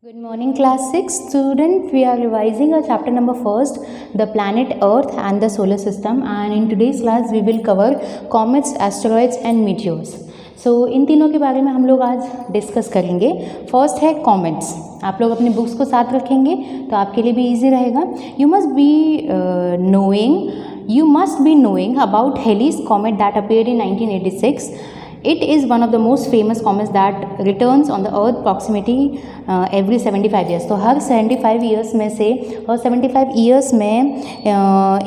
Good morning, class 6 student. We are revising our chapter number first, the planet Earth and the solar system, and in today's class we will cover comets, asteroids and meteors. So इन तीनों के बारे में हम लोग आज discuss करेंगे. First है comets. आप लोग अपनी बुक्स को साथ रखेंगे तो आपके लिए भी इजी रहेगा. You must be knowing about Halley's comet that appeared in 1986. It is one of the most famous comets that returns on the Earth proximity every 75 years. तो हर 75 years में से और 75 years में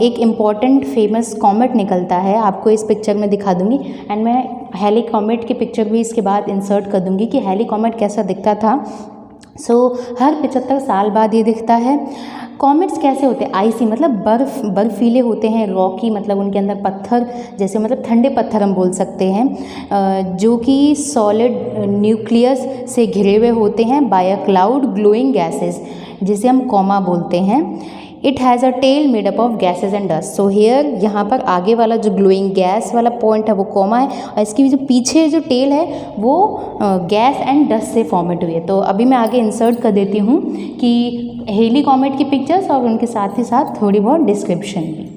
एक इम्पॉर्टेंट फेमस कॉमेट निकलता है. आपको इस पिक्चर में दिखा दूंगी एंड मैं हैली कॉमेट की पिक्चर भी इसके बाद इंसर्ट कर दूंगी कि हैली कॉमेट कैसा दिखता था. हर 75 साल बाद ये दिखता है. कॉमेट्स कैसे होते हैं? आइसी मतलब बर्फीले होते हैं. रॉकी मतलब उनके अंदर पत्थर जैसे मतलब ठंडे पत्थर हम बोल सकते हैं, जो कि सॉलिड न्यूक्लियस से घिरे हुए होते हैं by a cloud glowing gases, जिसे हम कॉमा बोलते हैं. It has a tail made up of gases and dust. So here यहाँ पर आगे वाला जो ग्लोइंग गैस वाला पॉइंट है वो कॉमा है और इसकी जो पीछे जो टेल है वो गैस एंड डस्ट से फॉर्मेट हुई है. तो अभी मैं आगे इंसर्ट कर देती हूँ कि हेली कॉमेट की पिक्चर्स और उनके साथ ही साथ थोड़ी बहुत डिस्क्रिप्शन भी.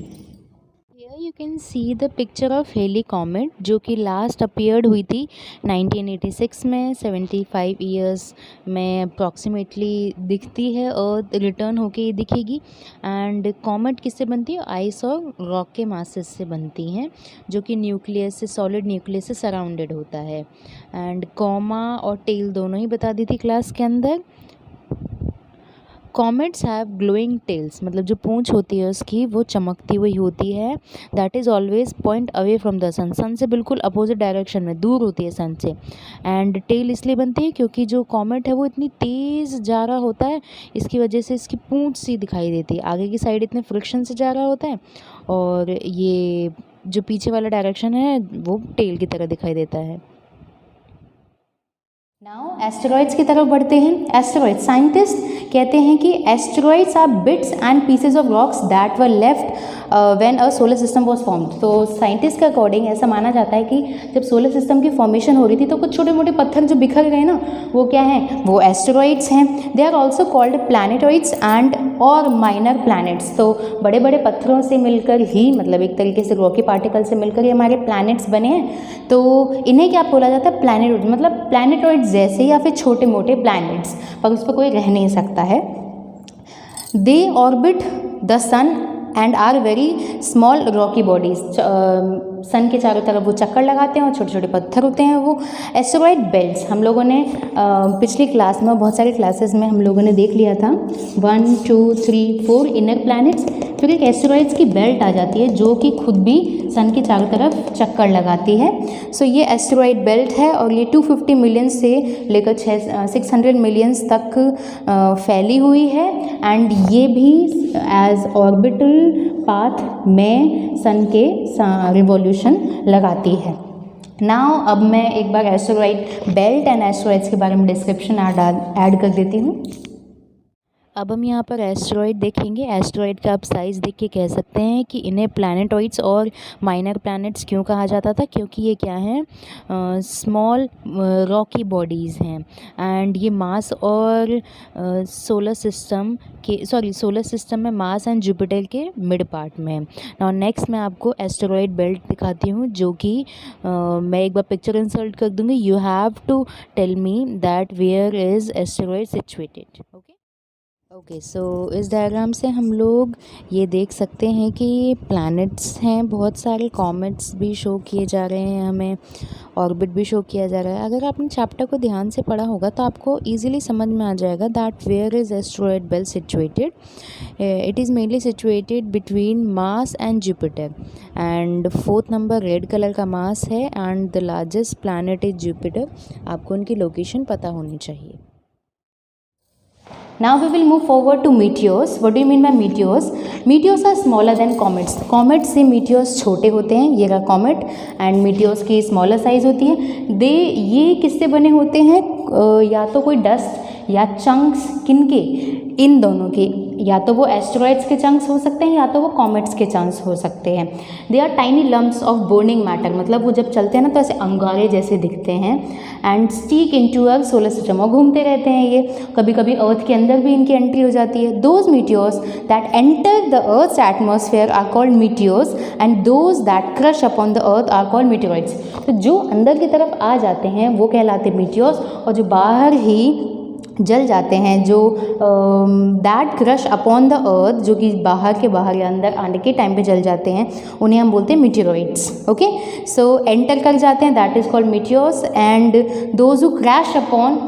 You can see the picture of Halley comet जो कि लास्ट अपीयर्ड हुई थी 1986 में. 75 ईयर्स में अप्रॉक्सीमेटली दिखती है और रिटर्न होके ये दिखेगी. एंड कॉमेट किससे बनती है? आइस और रॉक के मासेस से बनती हैं जो कि न्यूक्लियस से, सॉलिड न्यूक्लियस से सराउंडेड होता है. एंड कॉमा और टेल दोनों ही बता दी थी क्लास के अंदर. कॉमेट्स हैव ग्लोइंग टेल्स मतलब जो पूंछ होती है उसकी वो चमकती हुई होती है. That is always point away from the sun. Sun से बिल्कुल अपोजिट डायरेक्शन में, दूर होती है सन से. एंड टेल इसलिए बनती है क्योंकि जो कॉमेट है वो इतनी तेज़ जा रहा होता है, इसकी वजह से इसकी पूंछ सी दिखाई देती है. आगे की साइड इतने फ्रिक्शन से जा रहा होता है और ये जो पीछे वाला डायरेक्शन है वो टेल की तरह दिखाई देता है. नाउ एस्टेरॉइड्स की तरफ बढ़ते हैं. एस्टेरॉइड साइंटिस्ट कहते हैं कि asteroids are bits and pieces of rocks that were left when a solar system was formed. तो साइंटिस्ट के अकॉर्डिंग ऐसा माना जाता है कि जब सोलर सिस्टम की फॉर्मेशन हो रही थी तो कुछ छोटे मोटे पत्थर जो बिखर गए ना, वो क्या हैं? वो एस्टेरॉइड्स हैं. They are also called planetoids and और माइनर प्लैनेट्स. तो बड़े बड़े पत्थरों से मिलकर ही, मतलब एक तरीके से रॉकी पार्टिकल से मिलकर ही हमारे प्लैनेट्स बने हैं. तो इन्हें क्या बोला जाता है? प्लैनेटॉइड. मतलब प्लैनेटॉइड्स जैसे या फिर छोटे मोटे प्लैनेट्स, पर उस पर कोई रह नहीं सकता है. They orbit the sun and are very small rocky bodies. Sun के चारों तरफ वो चक्कर लगाते हैं और छोटे छोटे पत्थर होते हैं वो. एस्टेरॉइड बेल्ट्स हम लोगों ने पिछली क्लास में, बहुत सारे क्लासेस में हम लोगों ने देख लिया था. 1 2 3 4 इनर प्लैनेट्स. फिर एक एस्टेरॉइड्स की बेल्ट आ जाती है जो कि खुद भी सन के चारों तरफ चक्कर लगाती है. सो ये एस्टेरॉइड बेल्ट है और ये 250 मिलियन से लेकर 600 मिलियंस तक फैली हुई है. एंड ये भी एज ऑर्बिटल पाथ में सन के रिवॉल्यूशन लगाती है. नाउ अब मैं एक बार एस्टेरॉइड बेल्ट एंड एस्टेरॉइड्स के बारे में डिस्क्रिप्शन ऐड कर देती हूँ. अब हम यहाँ पर एस्टेरॉइड देखेंगे. एस्टेरॉइड का आप साइज़ देख के कह सकते हैं कि इन्हें प्लैनेटॉइड्स और माइनर प्लैनेट्स क्यों कहा जाता था, क्योंकि ये क्या हैं? स्मॉल रॉकी बॉडीज़ हैं. एंड ये मार्स और सोलर सिस्टम में मार्स एंड जुपिटर के मिड पार्ट में है. नाउ नेक्स्ट मैं आपको एस्टेरॉइड बेल्ट दिखाती हूँ जो कि मैं एक बार पिक्चर इंसर्ट कर दूँगी. You have to tell me that where is asteroid situated. Okay, so इस डायग्राम से हम लोग ये देख सकते हैं कि प्लैनेट्स हैं बहुत सारे. कॉमेट्स भी शो किए जा रहे हैं, हमें ऑर्बिट भी शो किया जा रहा है. अगर आपने चैप्टर को ध्यान से पढ़ा होगा तो आपको इजीली समझ में आ जाएगा that where is asteroid belt situated. It is mainly situated between Mars and Jupiter. And 4th number red colour का मार्स है and the largest planet is Jupiter. आपको उनकी लोकेशन पता होनी चाहिए. Now we will move forward to meteors. What do you mean by meteors? Meteors are smaller than comets. Comets से meteors छोटे होते हैं. ये रहा comet and meteors की smaller size होती है. ये किससे बने होते हैं? या तो कोई डस्ट या चंक्स, किनके? इन दोनों के, या तो वो एस्टेरॉइड्स के चंक्स हो सकते हैं या तो वो कॉमेट्स के चंक्स हो सकते हैं। They are tiny lumps of burning matter, मतलब वो जब चलते हैं ना तो ऐसे अंगारे जैसे दिखते हैं। And stick into a solar system, और घूमते रहते हैं ये, कभी कभी अर्थ के अंदर भी इनकी एंट्री हो जाती है। Those meteors that enter the earth's atmosphere are called meteors and those that crash upon the earth are called meteoroids. तो जो अंदर की तरफ आ जाते हैं वो कहलाते हैं मीटियोर्स, और जो बाहर ही जल जाते हैं, जो दैट क्रश अपॉन द अर्थ, जो कि बाहर के बाहर या अंदर आने के टाइम पे जल जाते हैं, उन्हें हम बोलते हैं मीटियोराइड्स। ओके, सो एंटर कर जाते हैं, that is called meteors. And those who crash upon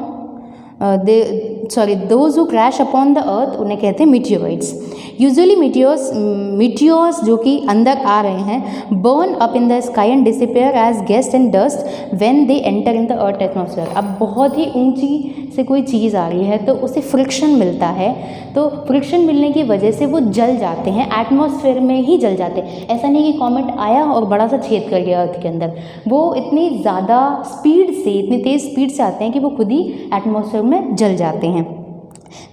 those who crash upon the अर्थ, उन्हें कहते हैं मीटियोराइड्स। यूजुअली मीटियोर्स जो कि अंदर आ रहे हैं burn up in the sky and disappear as gas and dust when they enter in the earth atmosphere. अब बहुत ही ऊंची से कोई चीज़ आ रही है तो उसे फ्रिक्शन मिलता है, तो फ्रिक्शन मिलने की वजह से वो जल जाते हैं, एटमॉस्फेयर में ही जल जाते हैं। ऐसा नहीं कि कॉमेट आया और बड़ा सा छेद कर गया अर्थ के अंदर, वो इतनी ज़्यादा स्पीड से, इतनी तेज़ स्पीड से आते हैं कि वो खुद ही एटमॉस्फेयर में जल जाते हैं।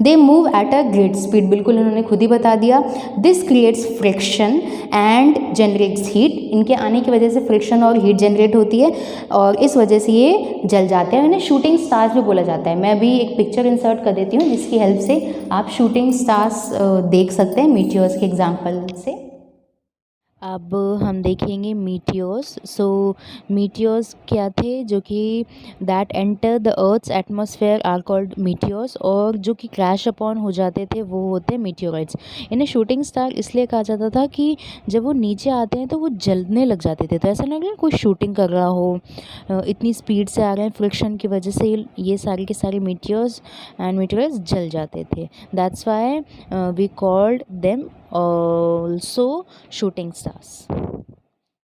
They move at a great speed, बिल्कुल उन्होंने खुद ही बता दिया। This creates friction and generates heat, इनके आने की वजह से फ्रिक्शन और हीट जनरेट होती है और इस वजह से ये जल जाते हैं। इन्हें शूटिंग स्टार्स भी बोला जाता है। मैं अभी एक पिक्चर इंसर्ट कर देती हूँ जिसकी हेल्प से आप शूटिंग स्टार्स देख सकते हैं मीटियोर्स के एग्जाम्पल से। अब हम देखेंगे मीटियोर्स। सो मीटियोर्स क्या थे, जो कि that enter the earth's atmosphere are called meteors, और जो कि क्रैश अपॉन हो जाते थे वो होते हैं मीटियोराइड्स। इन्हें शूटिंग स्टार इसलिए कहा जाता था कि जब वो नीचे आते हैं तो वो जलने लग जाते थे, तो ऐसा लग रहा है कोई शूटिंग कर रहा हो, इतनी स्पीड से आ रहे हैं, फ्रिक्शन की वजह से ये सारे के सारे मीटियोर्स एंड मीटियोराइड्स जल जाते थे। That's why we called them also shooting stars।